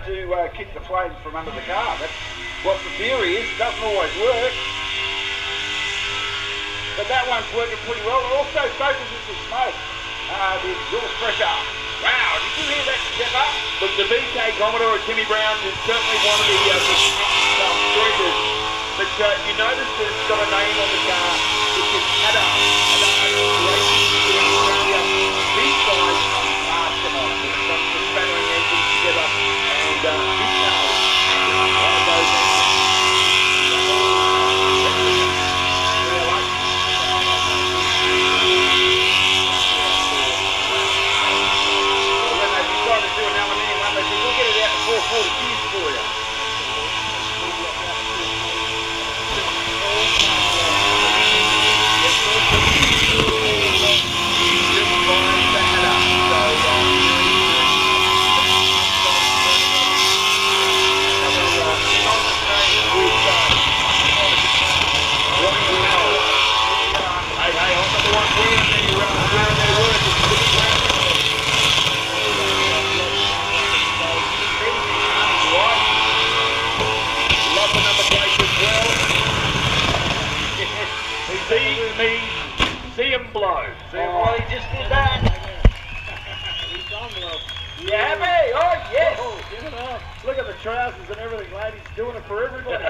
to kick the flames from under the car. That's what the theory is. It doesn't always work. But that one's working pretty well. It also focuses the smoke, the exhaust pressure. Wow, did you hear that step up? Look, the BK Commodore at Timmy Brown's is certainly one of the choices. But you notice that it's got a name on the car, which is These guys are masterminds when it comes to spattering engines together, and this car is one of those engines. When they decide to do an aluminium one, they said, we'll get it out in 440 gears for you. CEMBLO. Oh, he just did that. You happy? Oh, yes. Look at the trousers and everything, ladies. Doing it for everybody.